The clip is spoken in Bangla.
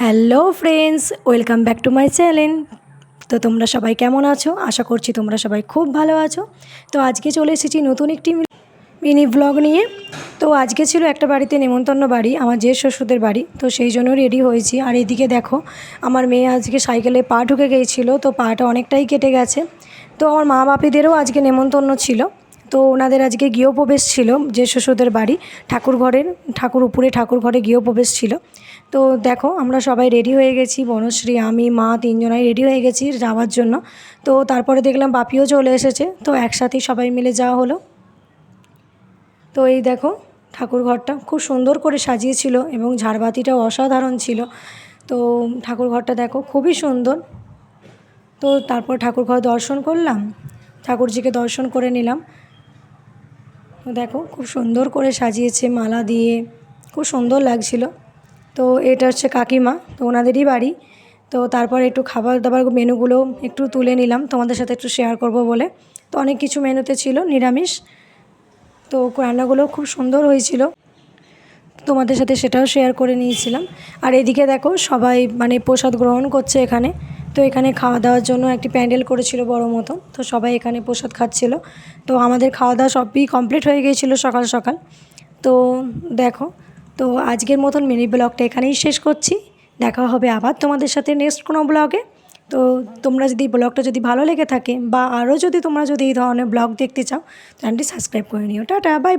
Hello friends, welcome back to my channel. তো তোমরা সবাই কেমন আছো? আশা করছি তোমরা সবাই খুব ভালো আছো। তো আজকে চলে এসেছি নতুন একটি মিনি ব্লগ নিয়ে। তো আজকে ছিল একটা বাড়িতে নেমন্তন্ন বাড়ি, আমার জেঠ শ্বশুরদের বাড়ি। তো সেই জন্য রেডি হয়েছি। আর এদিকে দেখো, আমার মেয়ে আজকে সাইকেলে পা ঢুকে গিয়েছিলো, তো পাটা অনেকটাই কেটে গেছে। তো আমার মা বাপিদেরও আজকে নেমন্তন্ন ছিল। তো ওনাদের আজকে গৃহপ্রবেশ ছিল, জেঠ শ্বশুরদের বাড়ি ঠাকুর উপরে ঠাকুর ঘরে গৃহপ্রবেশ ছিল। তো দেখো, আমরা সবাই রেডি হয়ে গেছি, বনশ্রী, আমি, মা তিনজনাই রেডি হয়ে গেছি যাওয়ার জন্য। তো তারপরে দেখলাম বাপিও চলে এসেছে, তো একসাথেই সবাই মিলে যাওয়া হলো। তো এই দেখো, ঠাকুর ঘরটা খুব সুন্দর করে সাজিয়েছিল এবং ঝাড়বাতিটাও অসাধারণ ছিল। তো ঠাকুর ঘরটা দেখো খুবই সুন্দর। তো তারপর ঠাকুর ঘর দর্শন করলাম, ঠাকুরজিকে দর্শন করে নিলাম। তো দেখো খুব সুন্দর করে সাজিয়েছে মালা দিয়ে, খুব সুন্দর লাগছিল। তো এটা হচ্ছে কাকিমা, তো ওনাদেরই বাড়ি। তো তারপর একটু খাবার দাবার মেনুগুলো একটু তুলে নিলাম তোমাদের সাথে একটু শেয়ার করব বলে। তো অনেক কিছু মেনুতে ছিল নিরামিষ, তো রান্নাগুলো খুব সুন্দর হয়েছিল, তোমাদের সাথে সেটাও শেয়ার করে নিয়েছিলাম। আর এদিকে দেখো সবাই প্রসাদ গ্রহণ করছে এখানে। তো এখানে খাওয়া দাওয়ার জন্য একটি প্যান্ডেল করেছিল বড় মতো, তো সবাই এখানে প্রসাদ খাচ্ছিল। তো আমাদের খাওয়া দাওয়া সবই কমপ্লিট হয়ে গিয়েছিলো সকাল সকাল। তো দেখো, তো আজকের মতন মিনি ব্লগটা এখানেই শেষ করছি। দেখা হবে আবার তোমাদের সাথে নেক্সট কোনো ব্লগে। তো তোমরা যদি ব্লগটা যদি ভালো লেগে থাকে, বা আরও যদি তোমরা যদি এই ধরনের ব্লগ দেখতে চাও, চ্যানেলটি সাবস্ক্রাইব করে নিও। Tata, bye bye.